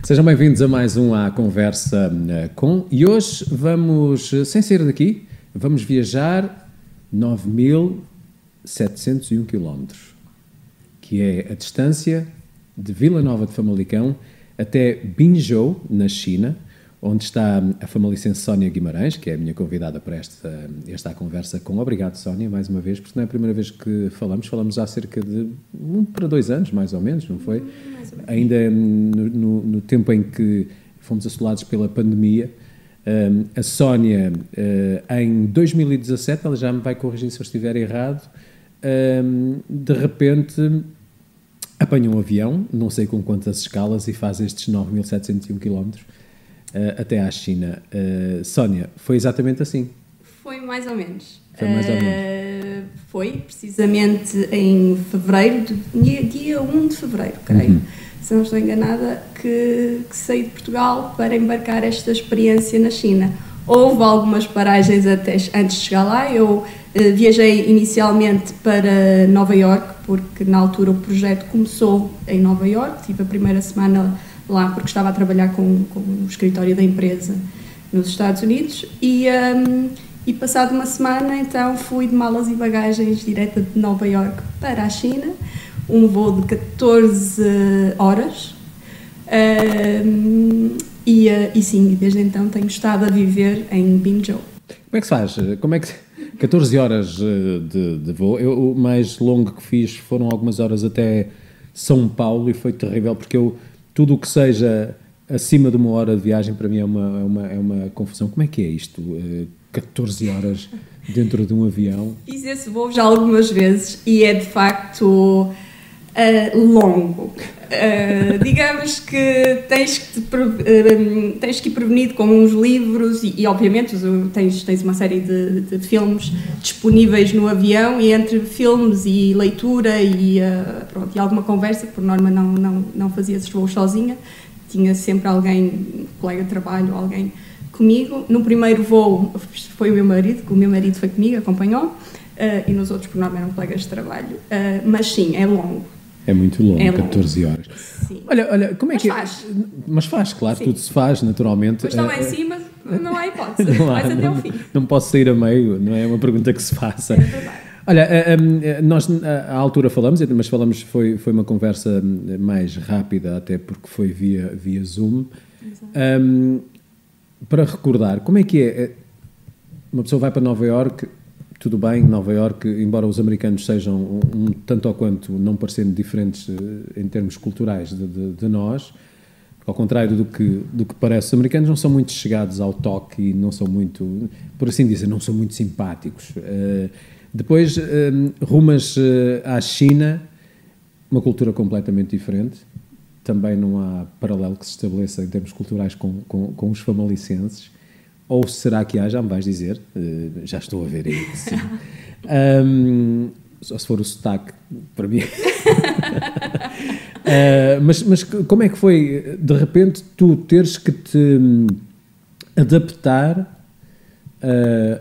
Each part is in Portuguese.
Sejam bem-vindos a mais um À Conversa com... E hoje vamos, sem sair daqui, vamos viajar 9.701 km, que é a distância de Vila Nova de Famalicão até Binzhou, na China, onde está a famalicense Sónia Guimarães, que é a minha convidada para esta conversa com. Obrigado, Sónia, mais uma vez, porque não é a primeira vez que falamos há cerca de 1 para 2 anos, mais ou menos, não foi? Ainda no tempo em que fomos assolados pela pandemia. A Sónia, em 2017, ela já me vai corrigir se eu estiver errado, de repente apanha um avião, não sei com quantas escalas, e faz estes 9.701 km até à China. Sónia, foi exatamente assim? Foi mais ou menos. Foi precisamente em fevereiro, dia 1 de fevereiro, creio, se não estou enganada, que saí de Portugal para embarcar esta experiência na China. Houve algumas paragens antes de chegar lá. Eu viajei inicialmente para Nova Iorque, porque na altura o projeto começou em Nova Iorque. Tive a primeira semana lá porque estava a trabalhar com o escritório da empresa nos Estados Unidos e passado uma semana então fui de malas e bagagens direta de Nova Iorque para a China, um voo de 14 horas e sim, desde então tenho estado a viver em Binzhou. Como é que se faz? 14 horas de voo. O mais longo que fiz foram algumas horas até São Paulo e foi terrível, porque tudo o que seja acima de 1 hora de viagem para mim é uma confusão. Como é que é isto? 14 horas dentro de um avião? Fiz esse voo já algumas vezes e é de facto longo. Digamos que tens que ir prevenido com uns livros e obviamente tens uma série de filmes disponíveis no avião, e entre filmes e leitura e alguma conversa, por norma não fazia esses voos sozinha, tinha sempre alguém, colega de trabalho, alguém comigo. No primeiro voo foi o meu marido foi comigo, acompanhou, e nos outros por norma eram colegas de trabalho, mas sim, é longo. É muito longo, 14 horas. Sim. Olha, como é mas que... Faz. Mas faz, claro, sim. Tudo se faz, naturalmente. Mas lá em cima não há hipótese, vais até ao fim. Não posso sair a meio, não é uma pergunta que se faça. É verdade. Olha, nós à altura falamos, mas foi uma conversa mais rápida, até porque foi via Zoom. Para recordar, como é que é? Uma pessoa vai para Nova Iorque. Tudo bem, Nova Iorque, embora os americanos sejam tanto ou quanto não parecendo diferentes em termos culturais de nós, ao contrário do que parece, os americanos não são muito chegados ao toque e não são muito, por assim dizer, não são muito simpáticos. Depois rumas à China, uma cultura completamente diferente. Também não há paralelo que se estabeleça em termos culturais com os famalicenses. Ou será que há? Já me vais dizer. Já estou a ver aí. Só se for o sotaque, para mim. Mas como é que foi, de repente, tu teres que te adaptar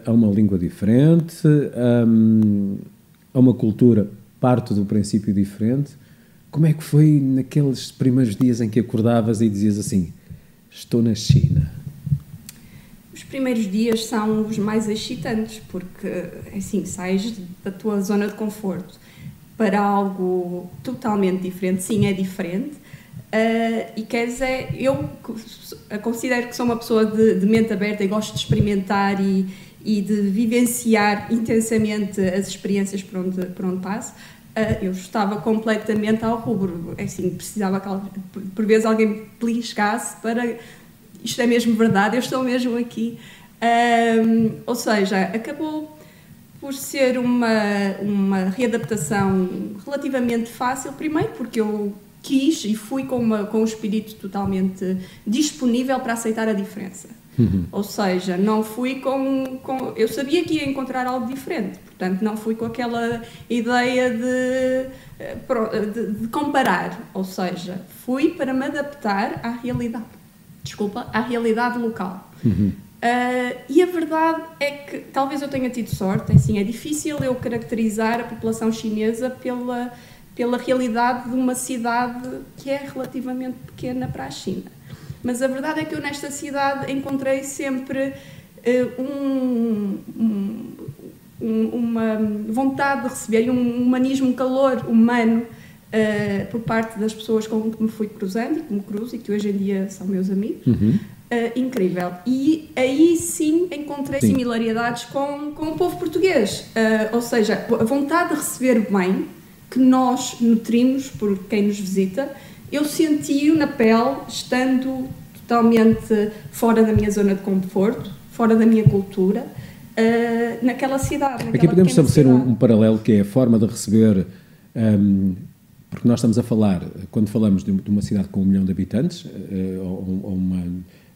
a uma língua diferente, a uma cultura, parte do princípio diferente? Como é que foi naqueles primeiros dias em que acordavas e dizias assim, estou na China? Os primeiros dias são os mais excitantes, porque, assim, sais da tua zona de conforto para algo totalmente diferente. Sim, é diferente. E quer dizer, eu considero que sou uma pessoa de mente aberta e gosto de experimentar e de vivenciar intensamente as experiências por onde passo. Eu estava completamente ao rubro. Assim, precisava que por vezes alguém me beliscasse para... Isto é mesmo verdade, eu estou mesmo aqui. Ou seja, acabou por ser uma readaptação relativamente fácil, primeiro porque eu quis e fui com um espírito totalmente disponível para aceitar a diferença. Ou seja, não fui eu sabia que ia encontrar algo diferente, portanto não fui com aquela ideia de comparar, ou seja, fui para me adaptar à realidade local. E a verdade é que talvez eu tenha tido sorte, assim, é difícil eu caracterizar a população chinesa pela realidade de uma cidade que é relativamente pequena para a China. Mas a verdade é que eu nesta cidade encontrei sempre uma vontade de receber e um humanismo, um calor humano por parte das pessoas com que me fui cruzando e que me cruzo e que hoje em dia são meus amigos. Incrível. E aí sim encontrei similaridades com o povo português. Ou seja, a vontade de receber bem, que nós nutrimos por quem nos visita, eu senti-o na pele, estando totalmente fora da minha zona de conforto, fora da minha cultura, naquela cidade. Aqui podemos estabelecer um paralelo, que é a forma de receber, porque nós estamos a falar, quando falamos de uma cidade com 1 milhão de habitantes, ou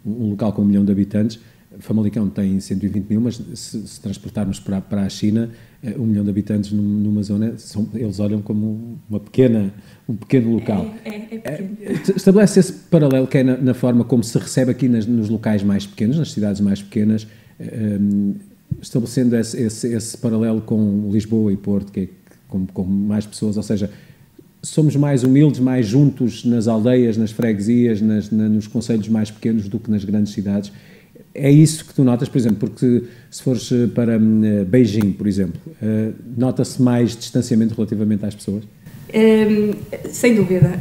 um local com 1 milhão de habitantes, Famalicão tem 120 mil, mas se transportarmos para a China, 1 milhão de habitantes numa zona, eles olham como um pequeno local. É pequeno. Estabelece esse paralelo, que é na forma como se recebe aqui nos locais mais pequenos, nas cidades mais pequenas, estabelecendo esse paralelo com Lisboa e Porto, que é com mais pessoas, ou seja, somos mais humildes, mais juntos nas aldeias, nas freguesias, nos concelhos mais pequenos do que nas grandes cidades. É isso que tu notas, por exemplo, porque se fores para Beijing, por exemplo, nota-se mais distanciamento relativamente às pessoas? Sem dúvida.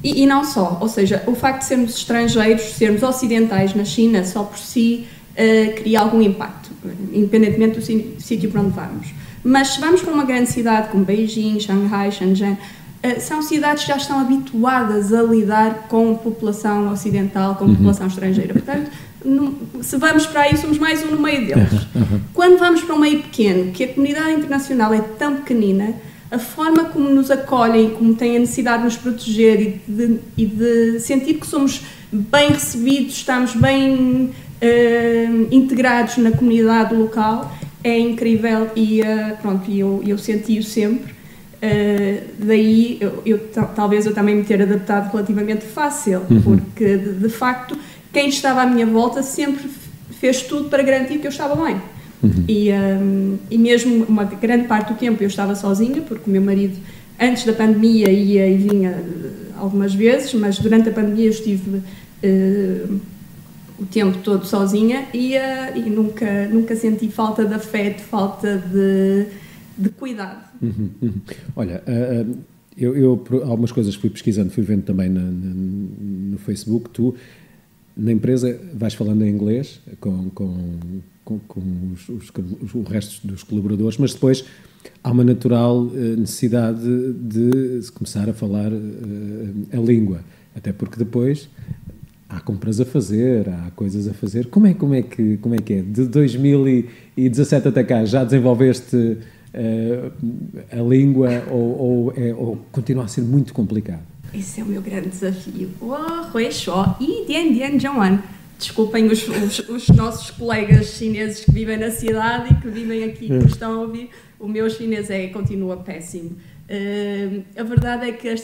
E não só, ou seja, o facto de sermos estrangeiros, sermos ocidentais na China, só por si cria algum impacto, independentemente do sítio para onde vamos. Mas se vamos para uma grande cidade como Beijing, Shanghai, Shenzhen, são cidades que já estão habituadas a lidar com população ocidental, com população estrangeira. Portanto, se vamos para aí, somos mais um no meio deles. Quando vamos para um meio pequeno, que a comunidade internacional é tão pequenina, a forma como nos acolhem, como têm a necessidade de nos proteger e de sentir que somos bem recebidos, estamos bem integrados na comunidade local, é incrível e eu senti-o sempre. Daí talvez eu também me ter adaptado relativamente fácil, porque de facto quem estava à minha volta sempre fez tudo para garantir que eu estava bem. E mesmo uma grande parte do tempo eu estava sozinha, porque o meu marido antes da pandemia ia e vinha algumas vezes, mas durante a pandemia eu estive o tempo todo sozinha e nunca senti falta de afeto, falta de cuidado. Olha, eu algumas coisas fui pesquisando, fui vendo também no Facebook. Tu, na empresa, vais falando em inglês com o resto dos colaboradores, mas depois há uma natural necessidade de começar a falar a língua, até porque depois há compras a fazer, há coisas a fazer. Como é que é? De 2017 até cá, já desenvolveste a língua ou continua a ser muito complicado? Esse é o meu grande desafio. Desculpem os nossos colegas chineses que vivem na cidade e que vivem aqui, que estão a ouvir. O meu chinês continua péssimo. A verdade é que a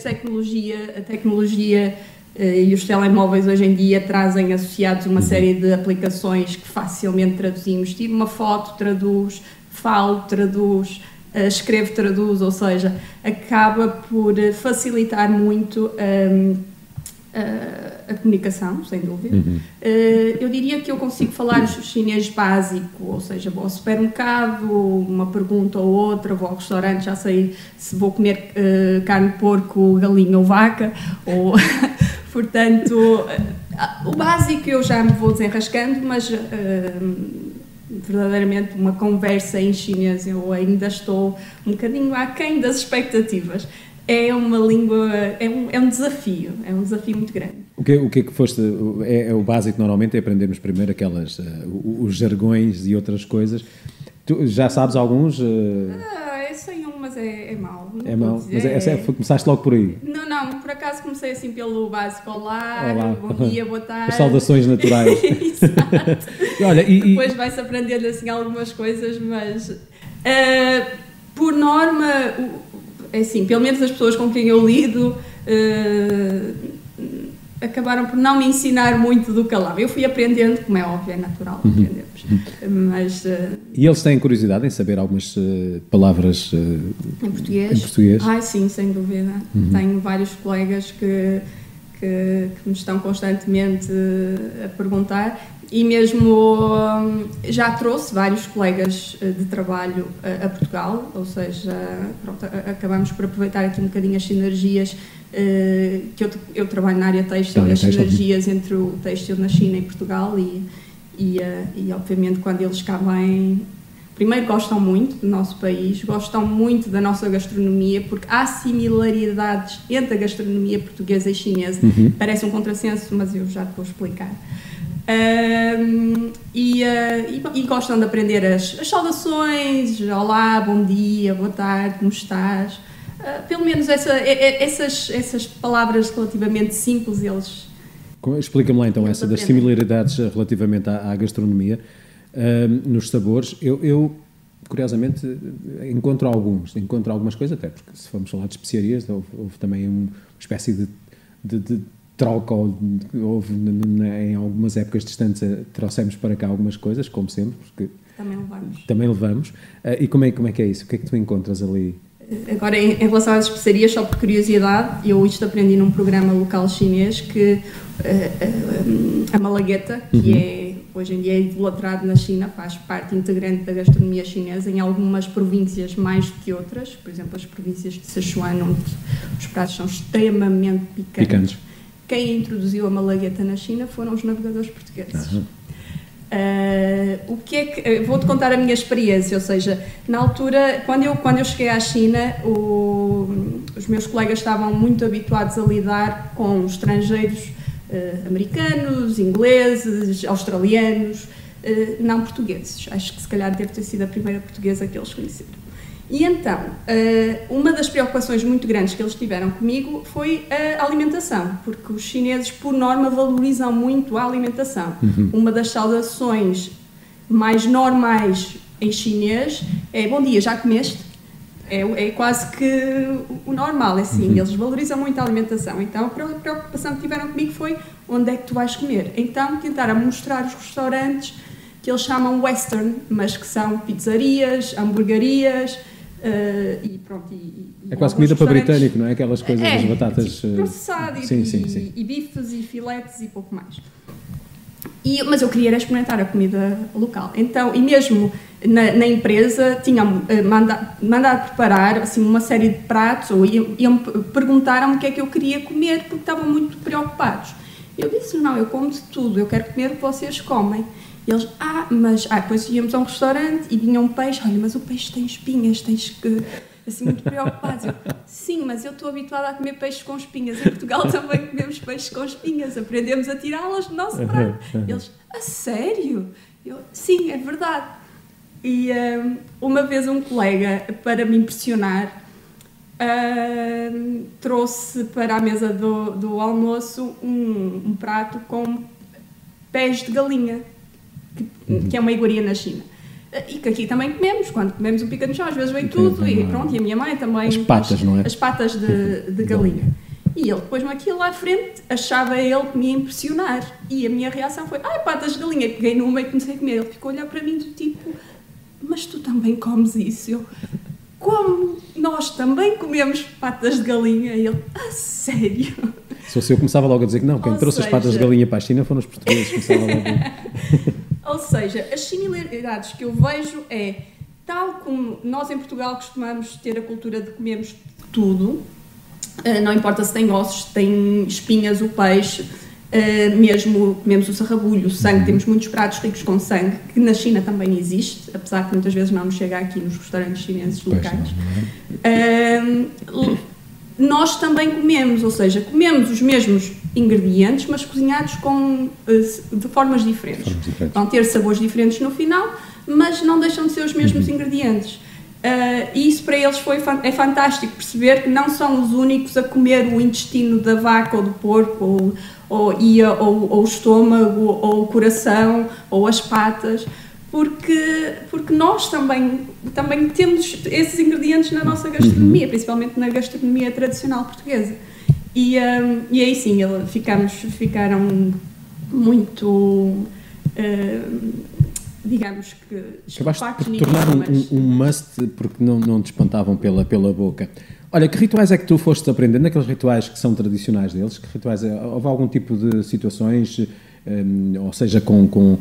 tecnologia e os telemóveis hoje em dia trazem associados uma série de aplicações que facilmente traduzimos. Tiro uma foto, traduz, falo, traduz, escrevo, traduz, ou seja, acaba por facilitar muito a comunicação, sem dúvida. Eu diria que eu consigo falar o chinês básico, ou seja, vou ao supermercado, uma pergunta ou outra, vou ao restaurante, já sei se vou comer carne de porco, galinha ou vaca, ou portanto, o básico eu já me vou desenrascando, mas verdadeiramente uma conversa em chinês eu ainda estou um bocadinho aquém das expectativas. É uma língua, é um desafio muito grande. O que é que foste, o básico normalmente é aprendermos primeiro os jargões e outras coisas. Tu já sabes alguns? Eu sei um, mas é mau. É mau? Mas começaste logo por aí? Não, por acaso comecei assim pelo básico. Olá. Bom dia, boa tarde. As saudações naturais. Exato. Olha, depois vai-se aprendendo assim algumas coisas, mas por norma, assim, pelo menos as pessoas com quem eu lido acabaram por não me ensinar muito do que lá. Eu fui aprendendo, como é óbvio, é natural aprendermos. Mas, e eles têm curiosidade em saber algumas palavras em português? Em português? Sim, sem dúvida. Tenho vários colegas que que me estão constantemente a perguntar, e mesmo já trouxe vários colegas de trabalho a Portugal, ou seja, pronto, acabamos por aproveitar aqui um bocadinho as sinergias, que eu trabalho na área têxtil, as sinergias entre o têxtil na China e Portugal, e obviamente quando eles cá vêm, primeiro gostam muito do nosso país, gostam muito da nossa gastronomia, porque há similaridades entre a gastronomia portuguesa e chinesa. Parece um contrassenso, mas eu já te vou explicar. E gostam de aprender as saudações, olá, bom dia, boa tarde, como estás? Pelo menos essas palavras relativamente simples eles... Explica-me lá então essa das similaridades relativamente à gastronomia, nos sabores. Eu curiosamente encontro algumas coisas, até porque se formos falar de especiarias, houve também uma espécie de troca, houve em algumas épocas distantes, trouxemos para cá algumas coisas, como sempre, porque também levamos. E como é que é isso? O que é que tu encontras ali? Agora, em relação às especiarias, só por curiosidade, eu isto aprendi num programa local chinês que a malagueta, que é, hoje em dia é idolatrado na China, faz parte integrante da gastronomia chinesa, em algumas províncias mais do que outras, por exemplo, as províncias de Sichuan, onde os pratos são extremamente picantes. Quem introduziu a malagueta na China foram os navegadores portugueses. Vou-te contar a minha experiência, ou seja, na altura, quando eu cheguei à China, os meus colegas estavam muito habituados a lidar com estrangeiros americanos, ingleses, australianos, não portugueses. Acho que se calhar deve ter sido a primeira portuguesa que eles conheceram. E então, uma das preocupações muito grandes que eles tiveram comigo foi a alimentação, porque os chineses, por norma, valorizam muito a alimentação. Uma das saudações mais normais em chinês é bom dia, já comeste? É quase que o normal, é assim, eles valorizam muito a alimentação. Então, a preocupação que tiveram comigo foi onde é que tu vais comer. Então, tentaram mostrar os restaurantes que eles chamam western, mas que são pizzarias, hamburguerias, e pronto, é quase comida para britânico, não é? Aquelas coisas das batatas... Tipo processado, e bifes e filetes e pouco mais. Mas eu queria experimentar a comida local. Então, e mesmo na empresa, tinham mandado preparar assim, uma série de pratos, ou perguntaram-me o que é que eu queria comer, porque estavam muito preocupados. Eu disse, não, eu como de tudo, eu quero comer o que vocês comem. E eles, depois íamos a um restaurante e vinha um peixe, olha, mas o peixe tem espinhas, tens que... Assim, muito preocupados. Eu, sim, mas eu estou habituada a comer peixes com espinhas. Em Portugal também comemos peixes com espinhas, aprendemos a tirá-las do nosso prato. Eles, a sério? Eu, sim, é verdade. E uma vez um colega, para me impressionar, trouxe para a mesa do almoço um prato com pés de galinha, que é uma iguaria na China. E que aqui também comemos, quando comemos o pica de chão, às vezes vem tudo, e pronto, e a minha mãe também... As patas, não é? As patas de galinha. E ele pôs-me aquilo à frente, achava ele que me ia impressionar. E a minha reação foi, patas de galinha, peguei numa e comecei a comer. Ele ficou a olhar para mim do tipo, mas tu também comes isso? Eu, como nós também comemos patas de galinha? E ele, a sério? Se fosse eu, começava logo a dizer que não, quem trouxe as patas de galinha para a China foram os portugueses, começava logo. Ou seja, as similaridades que eu vejo tal como nós em Portugal costumamos ter a cultura de comermos tudo, não importa se tem ossos, se tem espinhas, o peixe, mesmo comemos o sarrabulho, o sangue, temos muitos pratos ricos com sangue, que na China também existe, apesar que muitas vezes não nos chega aqui nos restaurantes chineses locais. Nós também comemos, ou seja, comemos os mesmos ingredientes, mas cozinhados de formas diferentes. Vão ter sabores diferentes no final, mas não deixam de ser os mesmos ingredientes. E isso para eles é fantástico, perceber que não são os únicos a comer o intestino da vaca ou do porco, ou o estômago, ou o coração, ou as patas, porque nós também temos esses ingredientes na nossa gastronomia, principalmente na gastronomia tradicional portuguesa. E aí sim, ficaram muito, digamos que... Acabaste por tornar um must, porque não te espantavam pela boca. Olha, que rituais é que tu foste aprendendo? Aqueles rituais que são tradicionais deles? Que rituais, houve algum tipo de situações, ou seja, com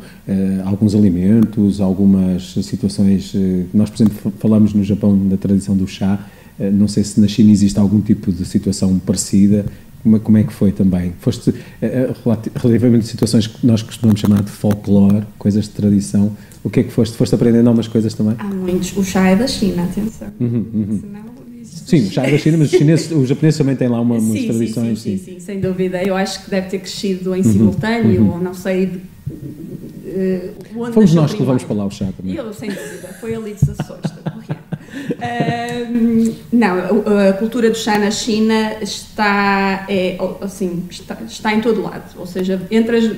alguns alimentos, algumas situações... nós, por exemplo, falamos no Japão da tradição do chá. Não sei se na China existe algum tipo de situação parecida. Como é que foi também? Foste relativamente situações que nós costumamos chamar de folclore, coisas de tradição. O que é que foste? Foste aprendendo algumas coisas também? Há muitos. O chá é da China, atenção. Senão, sim, o chá é da China, mas os japoneses também têm lá umas tradições. Sim, sem dúvida. Eu acho que deve ter crescido em simultâneo, ou não sei... Fomos nós que levamos para lá o chá também. Eu, sem dúvida. Foi ali dos Açores, da Correia. Não, a cultura do chá na China está em todo lado, ou seja, entras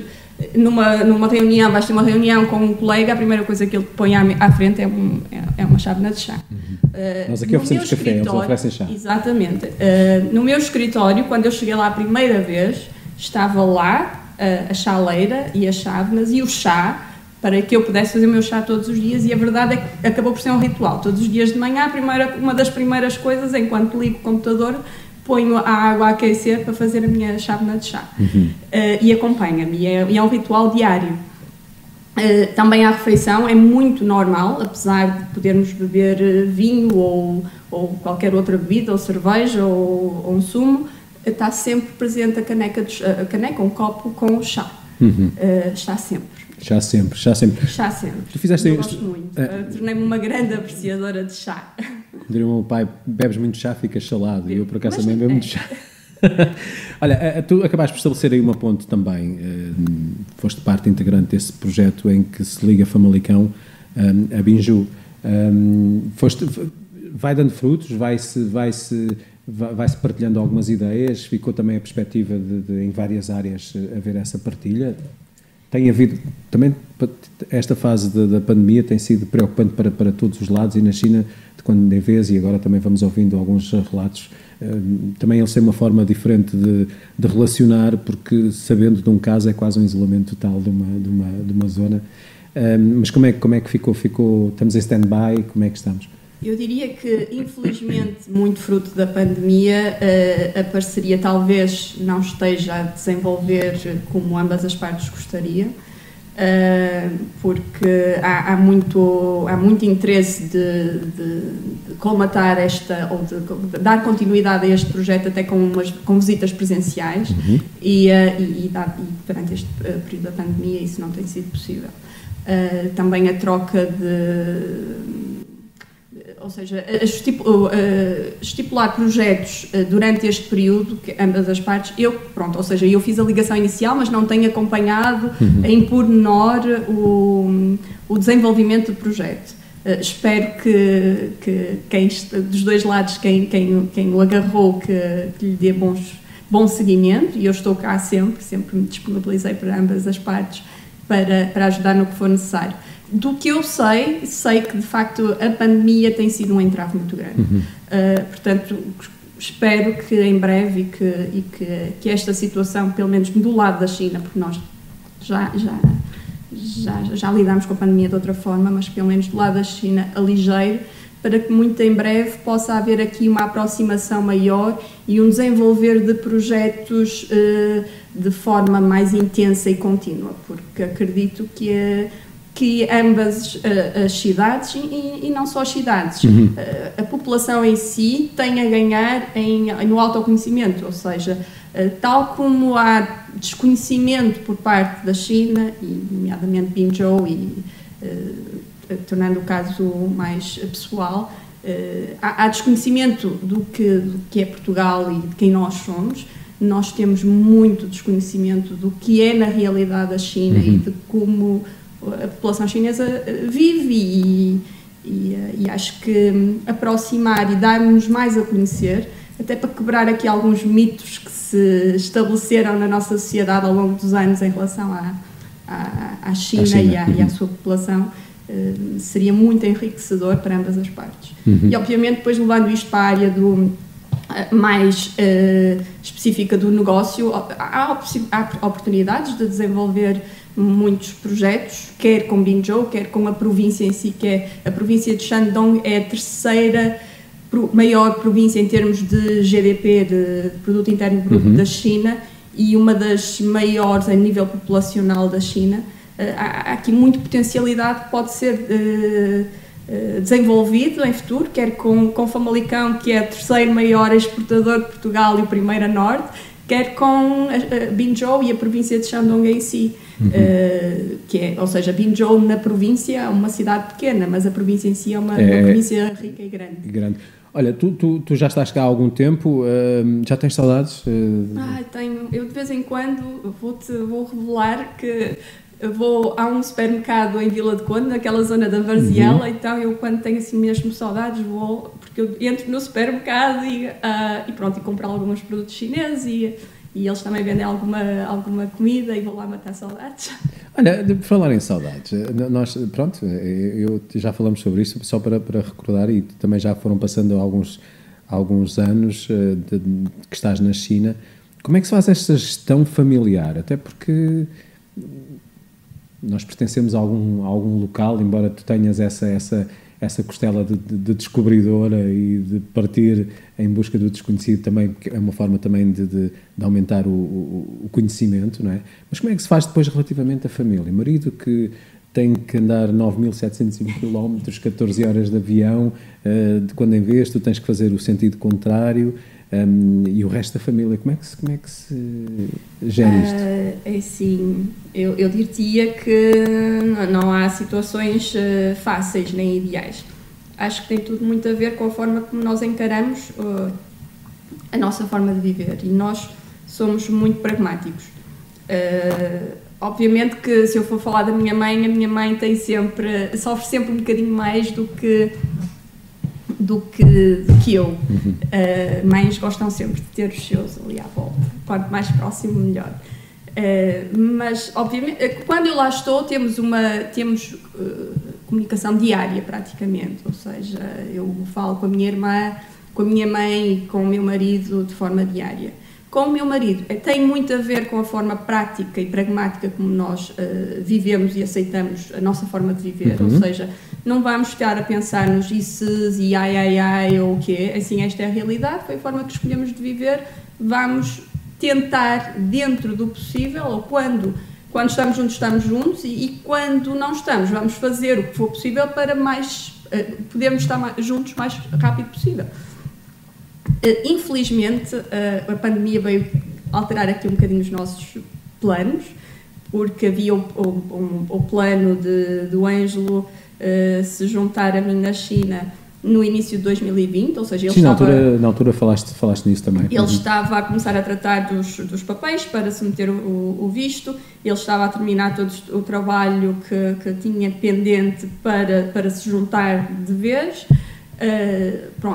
numa reunião, vais ter uma reunião com um colega, a primeira coisa que ele põe à frente é uma chávena de chá. Nós aqui oferecemos café, eles oferecem chá. Exatamente. No meu escritório, quando eu cheguei lá a primeira vez, estava lá a chaleira e as chávenas e o chá, para que eu pudesse fazer o meu chá todos os dias, e a verdade é que acabou por ser um ritual. Todos os dias de manhã, uma das primeiras coisas, enquanto ligo o computador, ponho a água a aquecer para fazer a minha chávena de chá. E acompanha-me, e é um ritual diário. Também a refeição é muito normal, apesar de podermos beber vinho ou qualquer outra bebida, ou cerveja, ou um sumo, está sempre presente a caneca, um copo com o chá. Está sempre. Chá sempre. Tu fizeste eu gosto muito. Tornei-me uma grande apreciadora de chá. Diria o meu pai, bebes muito chá, ficas salado. E eu, por acaso, também bebo muito chá. Olha, tu acabaste por estabelecer aí uma ponte também. Foste parte integrante desse projeto em que se liga Famalicão a Binju. Vai dando frutos, vai-se partilhando algumas ideias. Ficou também a perspectiva de em várias áreas haver essa partilha. Tem havido, também esta fase da pandemia tem sido preocupante para todos os lados, e na China, de quando em vez, e agora também vamos ouvindo alguns relatos, também eles têm uma forma diferente de relacionar, porque sabendo de um caso é quase um isolamento total de uma zona. Mas como é que ficou? Estamos em stand-by? Como é que estamos? Eu diria que, infelizmente, muito fruto da pandemia, a parceria talvez não esteja a desenvolver como ambas as partes gostariam, porque há muito interesse de colmatar ou de dar continuidade a este projeto até com visitas presenciais, e durante este período da pandemia isso não tem sido possível. Também a troca ou seja, estipular projetos durante este período, que ambas as partes, eu fiz a ligação inicial, mas não tenho acompanhado em pormenor o desenvolvimento do projeto. Espero que dos dois lados, quem o agarrou, que lhe dê bom seguimento, e eu estou cá sempre me disponibilizei para ambas as partes para ajudar no que for necessário. Do que eu sei que de facto a pandemia tem sido um entrave muito grande. Portanto, espero que em breve que esta situação, pelo menos do lado da China, porque nós já lidamos com a pandemia de outra forma, mas pelo menos do lado da China aligeire, para que muito em breve possa haver aqui uma aproximação maior e um desenvolver de projetos de forma mais intensa e contínua, porque acredito que ambas as cidades, e não só as cidades, a população em si tem a ganhar no autoconhecimento, ou seja, tal como há desconhecimento por parte da China, e nomeadamente Binzhou, tornando o caso mais pessoal, há desconhecimento do que é Portugal e de quem nós somos. Nós temos muito desconhecimento do que é na realidade a China e de como a população chinesa vive, e acho que aproximar e dar-nos mais a conhecer, até para quebrar aqui alguns mitos que se estabeleceram na nossa sociedade ao longo dos anos em relação à China e à sua população, seria muito enriquecedor para ambas as partes. E obviamente depois levando isto para a área mais específica do negócio, há oportunidades de desenvolver muitos projetos, quer com Binzhou, quer com a província em si, que é a província de Shandong, é a terceira maior província em termos de GDP, de Produto Interno Bruto da China, e uma das maiores a nível populacional da China. Há aqui muita potencialidade que pode ser desenvolvido em futuro, quer com Famalicão, que é o terceiro maior exportador de Portugal e o primeiro a norte, quer com Binzhou e a província de Shandong em si. Ou seja, Binzhou na província é uma cidade pequena, mas a província em si é uma província rica e grande. Olha, tu já estás cá há algum tempo, já tens saudades? Tenho. Eu de vez em quando vou revelar que há um supermercado em Vila de Conde, naquela zona da Varziela, então eu quando tenho assim mesmo saudades porque eu entro no supermercado e pronto, e compro alguns produtos chineses e eles também vendem alguma comida e vou lá matar saudades. Olha, por falar em saudades, nós, pronto, já falamos sobre isso, só para recordar, e também já foram passando alguns anos que estás na China. Como é que se faz esta gestão familiar? Até porque nós pertencemos a algum local, embora tu tenhas essa costela de descobridora e de partir em busca do desconhecido também, que é uma forma também de aumentar o conhecimento, não é? Mas como é que se faz depois relativamente à família? Marido que tem que andar 9.705 km, 14 horas de avião, de quando em vez tu tens que fazer o sentido contrário, e o resto da família, como é que se gera isto? É assim, eu diria que não há situações fáceis nem ideais. Acho que tem tudo muito a ver com a forma como nós encaramos a nossa forma de viver, e nós somos muito pragmáticos. Obviamente que se eu for falar da minha mãe, a minha mãe sofre sempre um bocadinho mais do que eu. Mães gostam sempre de ter os seus ali à volta, quanto mais próximo melhor. Mas obviamente quando eu lá estou temos comunicação diária praticamente, ou seja, eu falo com a minha irmã, com a minha mãe e com o meu marido de forma diária. Com o meu marido tem muito a ver com a forma prática e pragmática como nós vivemos e aceitamos a nossa forma de viver, ou seja, não vamos ficar a pensar nos isses e ai ou o quê, assim, esta é a realidade, foi a forma que escolhemos de viver, vamos tentar dentro do possível, ou quando estamos juntos e quando não estamos, vamos fazer o que for possível para podermos estar juntos o mais rápido possível. Infelizmente, a pandemia veio alterar aqui um bocadinho os nossos planos, porque havia o plano do Ângelo se juntar a mim na China no início de 2020, ou seja, ele na altura falaste nisso também. Ele estava a começar a tratar dos papéis para submeter o visto, ele estava a terminar todo o trabalho que tinha pendente para se juntar de vez.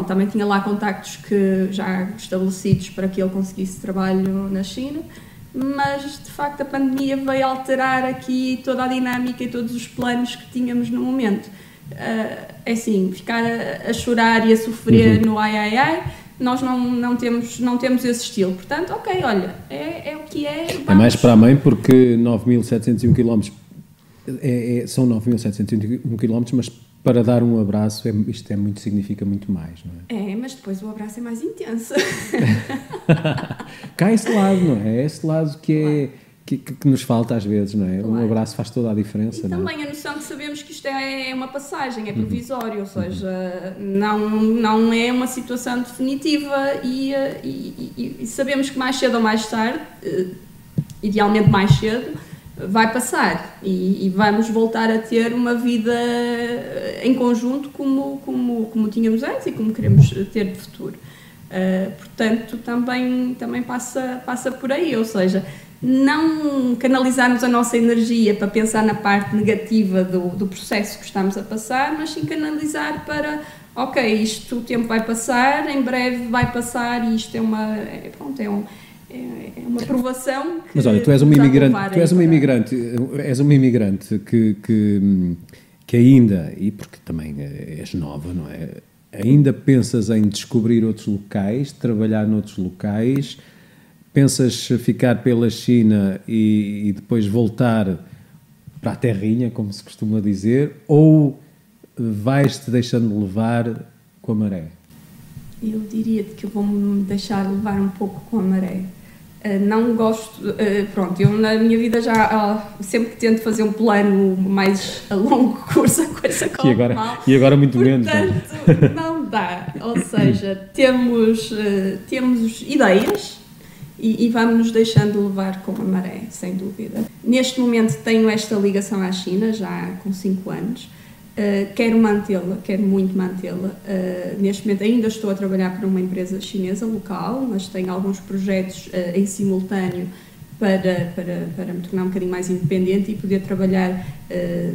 Também tinha lá contactos que já estabelecidos para que ele conseguisse trabalho na China, mas de facto a pandemia veio alterar aqui toda a dinâmica e todos os planos que tínhamos no momento. É assim, ficar a chorar e a sofrer no ai, nós não temos esse estilo, portanto, ok, olha, é o que é. Vamos. É mais para a mãe porque 9.701 km são 9.701 km, mas para dar um abraço, isto significa muito mais, não é? Mas depois o abraço é mais intenso. Cá é esse lado, não é? É esse lado que nos falta às vezes, não é? Claro. Um abraço faz toda a diferença. E também a noção de sabermos que isto é uma passagem, é provisório, ou seja, não é uma situação definitiva e sabemos que mais cedo ou mais tarde, idealmente mais cedo, vai passar e vamos voltar a ter uma vida em conjunto como tínhamos antes e como queremos ter de futuro. Portanto, também passa por aí, ou seja, não canalizarmos a nossa energia para pensar na parte negativa do processo que estamos a passar, mas sim canalizar para, ok, o tempo vai passar, em breve vai passar e isto é uma provação que... Mas olha, tu és uma imigrante que ainda, e porque também és nova, não é? Ainda pensas em descobrir outros locais, trabalhar noutros locais, pensas ficar pela China e depois voltar para a terrinha, como se costuma dizer, ou vais-te deixando levar com a maré? Eu diria que eu vou-me deixar levar um pouco com a maré. Não gosto, pronto, eu na minha vida já sempre que tento fazer um plano mais a longo curso, a coisa corre mal. E agora muito portanto, menos. Não dá, ou seja, temos ideias e vamos-nos deixando levar com a maré, sem dúvida. Neste momento tenho esta ligação à China, já com 5 anos. Quero mantê-la, quero muito mantê-la. Neste momento ainda estou a trabalhar para uma empresa chinesa local, mas tenho alguns projetos em simultâneo para me tornar um bocadinho mais independente e poder trabalhar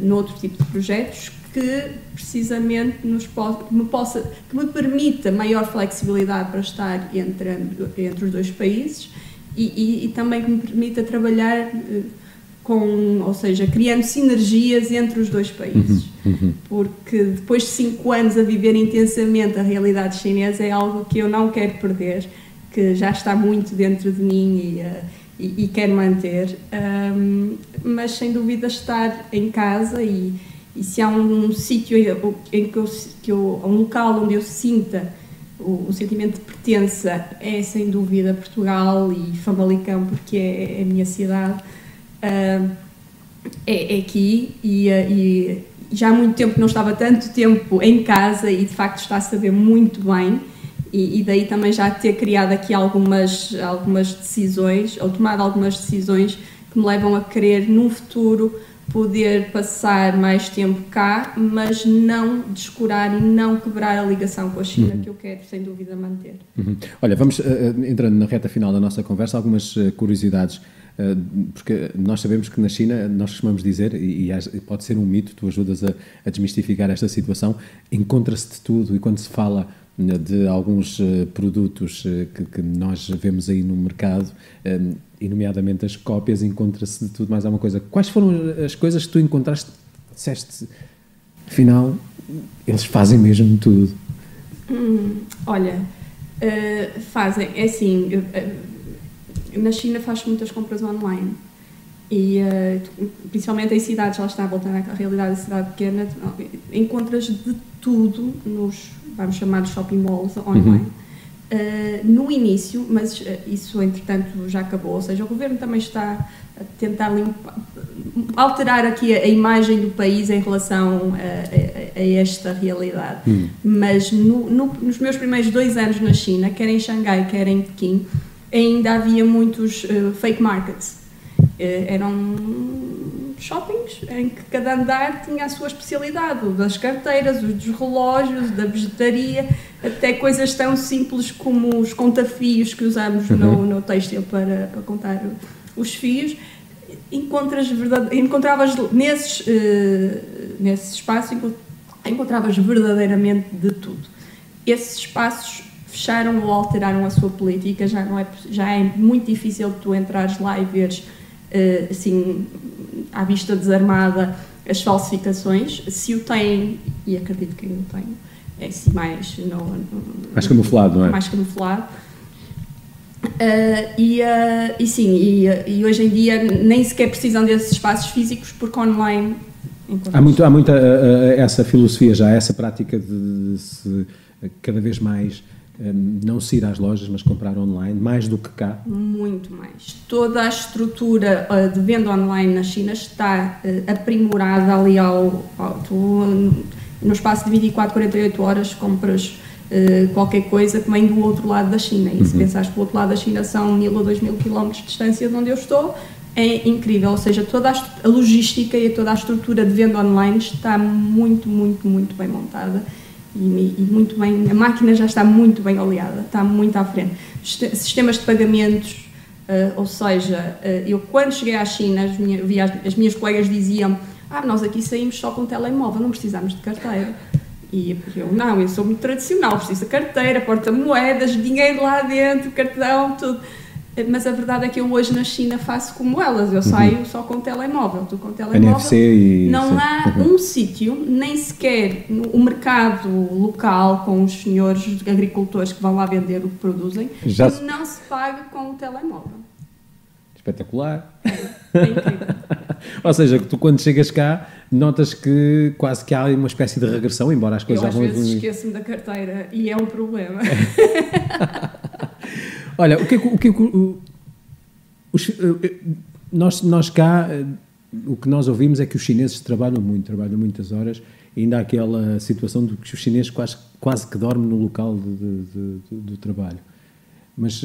noutro tipo de projetos que precisamente que me permita maior flexibilidade para estar entre os dois países e também que me permita trabalhar ou seja, criando sinergias entre os dois países. Porque depois de 5 anos a viver intensamente a realidade chinesa é algo que eu não quero perder, que já está muito dentro de mim e quero manter. Mas sem dúvida estar em casa e se há um sítio em que um local onde eu sinta o sentimento de pertença, é sem dúvida Portugal e Famalicão, porque é a minha cidade. É aqui e já há muito tempo não estava tanto tempo em casa e de facto está a saber muito bem e daí também já ter criado aqui algumas decisões ou tomado algumas decisões que me levam a querer num futuro poder passar mais tempo cá, mas não descurar e não quebrar a ligação com a China, que eu quero sem dúvida manter. Olha, vamos entrando na reta final da nossa conversa, algumas curiosidades. Porque nós sabemos que na China, nós costumamos dizer, e pode ser um mito, tu ajudas a desmistificar esta situação, encontra-se de tudo, e quando se fala de alguns produtos que nós vemos aí no mercado, e nomeadamente as cópias, encontra-se de tudo mais alguma coisa. Quais foram as coisas que tu encontraste, disseste, afinal, eles fazem mesmo tudo? Olha, fazem, é assim... Na China faz muitas compras online e principalmente em cidades, lá está, voltando à realidade da cidade pequena, encontras de tudo nos, vamos chamar de shopping malls online. No início, mas isso entretanto já acabou, ou seja, o governo também está a tentar alterar aqui a imagem do país em relação a esta realidade. Mas nos meus primeiros 2 anos na China, quer em Xangai, quer em Pequim, ainda havia muitos fake markets. Eram shoppings em que cada andar tinha a sua especialidade, o das carteiras, os dos relógios, da bijutaria, até coisas tão simples como os contafios que usamos no têxtil para contar os fios. Encontravas nesses espaços, encontravas verdadeiramente de tudo. Esses espaços fecharam ou alteraram a sua política, já é muito difícil tu entrares lá e veres assim, à vista desarmada as falsificações. Se o têm, e acredito que ainda o tenho, é assim mais camuflado, não é? Mais camuflado. E hoje em dia nem sequer precisam desses espaços físicos, porque online há muita essa filosofia já, essa prática de se cada vez mais não se ir às lojas, mas comprar online, mais do que cá? Muito mais. Toda a estrutura de venda online na China está aprimorada ali no espaço de 24, 48 horas compras qualquer coisa que vem do outro lado da China. E se pensares que o outro lado da China são 1000 ou 2000 quilómetros de distância de onde eu estou, é incrível. Ou seja, toda a logística e toda a estrutura de venda online está muito, muito, muito bem montada. E muito bem, a máquina já está muito bem oleada, está muito à frente. Sistemas de pagamentos, ou seja, eu quando cheguei à China, as minhas colegas diziam: nós aqui saímos só com telemóvel, não precisamos de carteira. E eu sou muito tradicional, preciso de carteira, porta-moedas, dinheiro lá dentro, cartão, tudo. Mas a verdade é que eu hoje na China faço como elas, eu saio só com telemóvel, tu com telemóvel. NFC não há um sítio, nem sequer o mercado local com os senhores agricultores que vão lá vender o que produzem, que não se paga com o telemóvel. Espetacular. É incrível. Ou seja, que tu quando chegas cá notas que quase que há uma espécie de regressão, embora as coisas Eu já às vão... vezes esqueço-me da carteira e é um problema. Olha, nós cá, o que nós ouvimos é que os chineses trabalham muitas horas, e ainda há aquela situação de que os chineses quase que dormem no local do trabalho. Mas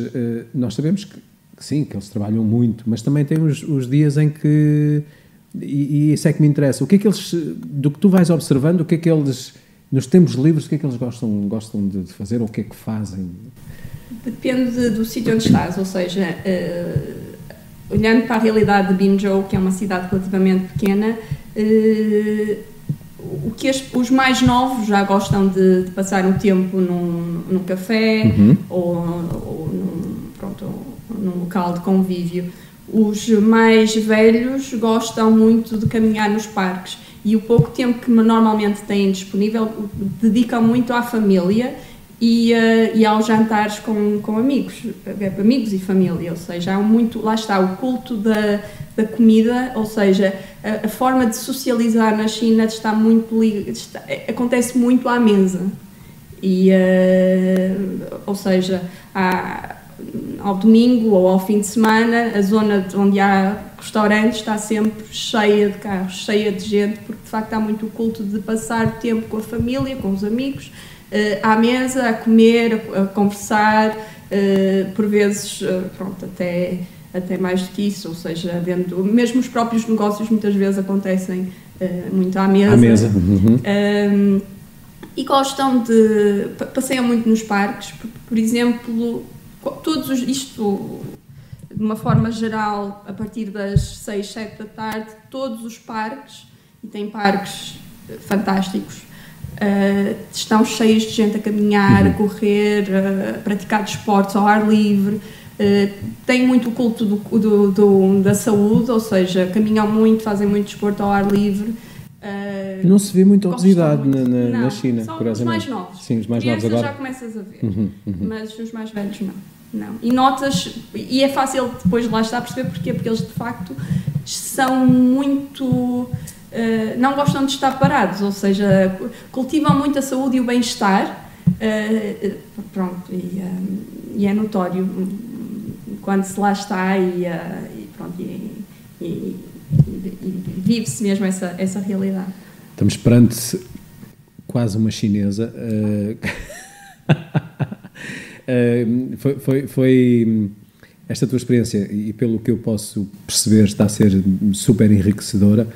nós sabemos que sim, que eles trabalham muito, mas também tem os dias em que, e isso é que me interessa, o que é que eles, do que tu vais observando, o que é que eles, nos tempos livres, o que é que eles gostam de fazer, ou o que é que fazem? Depende do sítio onde estás, ou seja, olhando para a realidade de Binzhou, que é uma cidade relativamente pequena, o que os mais novos já gostam de passar um tempo num café ou num local de convívio. Os mais velhos gostam muito de caminhar nos parques e o pouco tempo que normalmente têm disponível dedicam muito à família e aos jantares com amigos e família, ou seja, há muito, lá está, o culto da comida, ou seja, a forma de socializar na China está muito acontece muito à mesa e, ou seja, ao domingo ou ao fim de semana, a zona onde há restaurantes está sempre cheia de carros, cheia de gente, porque de facto há muito o culto de passar tempo com a família, com os amigos, à mesa, a comer, a conversar, por vezes, até mais do que isso, ou seja, mesmo os próprios negócios muitas vezes acontecem muito à mesa. À mesa. E gostam passeiam muito nos parques, por exemplo, isto de uma forma geral, a partir das 6, 7 da tarde, todos os parques, e tem parques fantásticos, estão cheios de gente a caminhar, a correr, a praticar desportos ao ar livre, tem muito o culto da saúde, ou seja, caminham muito, fazem muito desporto ao ar livre. Não se vê muita obesidade na China, são curiosamente. Os mais novos. Sim, os mais novos agora. Já começas a ver, mas os mais velhos não. E notas, e é fácil depois lá estar a perceber porquê, porque eles de facto são muito... não gostam de estar parados, ou seja, cultivam muito a saúde e o bem-estar, e é notório quando se lá está e vive-se mesmo essa realidade. Estamos perante quase uma chinesa. Foi esta tua experiência, e pelo que eu posso perceber, está a ser super enriquecedora,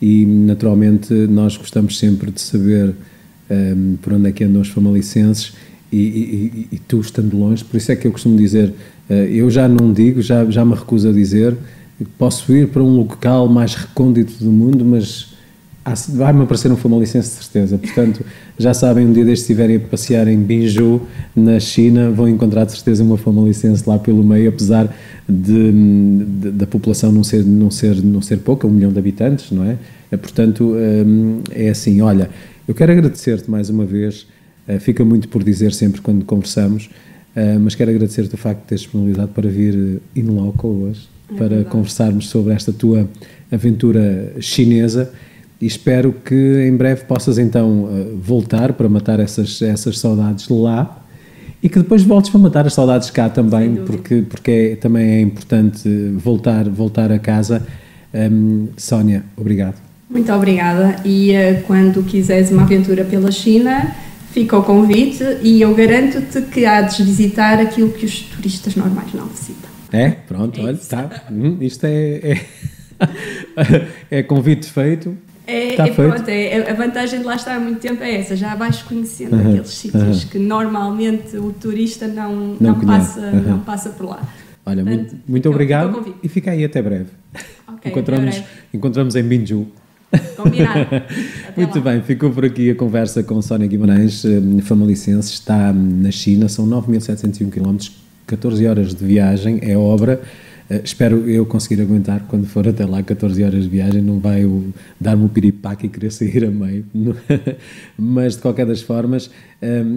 e naturalmente nós gostamos sempre de saber por onde é que andam os famalicenses, e tu estando longe, por isso é que eu costumo dizer, eu já não digo, já me recuso a dizer, posso ir para um local mais recôndito do mundo, mas vai-me aparecer um famalicense de certeza. Portanto, já sabem, um dia destes estiverem a passear em Binzhou, na China, vão encontrar de certeza uma famalicense lá pelo meio, apesar da população não ser pouca, 1 milhão de habitantes, não é? Portanto, é assim, olha, eu quero agradecer-te mais uma vez, fica muito por dizer sempre quando conversamos, mas quero agradecer-te o facto de teres disponibilidade para vir in loco hoje, para conversarmos sobre esta tua aventura chinesa, e espero que em breve possas então voltar para matar essas saudades lá, e que depois voltes para matar as saudades cá também, porque também é importante voltar a casa. Sónia, obrigado. Muito obrigada, e quando quiseres uma aventura pela China, fica o convite, e eu garanto-te que há de visitar aquilo que os turistas normais não visitam. É? Pronto, olha, tá. Isto é convite feito. Pronto, a vantagem de lá estar há muito tempo é essa, já vais conhecendo aqueles sítios que normalmente o turista não passa por lá. Olha, muito obrigado, e fica aí até breve. Okay, encontramos em Binzhou. Combinado. Muito bem, ficou por aqui a conversa com Sónia Guimarães, famalicense, está na China, são 9.701 km, 14 horas de viagem, é obra. Espero eu conseguir aguentar quando for até lá 14 horas de viagem, não vai dar-me o piripaque e querer sair a meio. Mas, de qualquer das formas,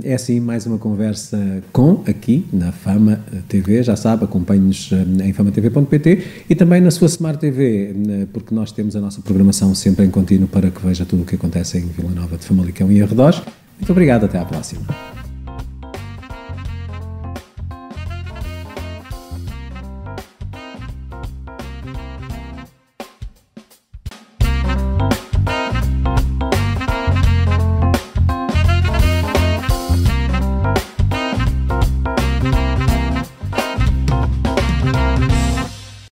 é assim mais uma conversa aqui na Fama TV. Já sabe, acompanhe-nos em famatv.pt e também na sua Smart TV, porque nós temos a nossa programação sempre em contínuo para que veja tudo o que acontece em Vila Nova de Famalicão e arredores. Muito obrigado, até à próxima.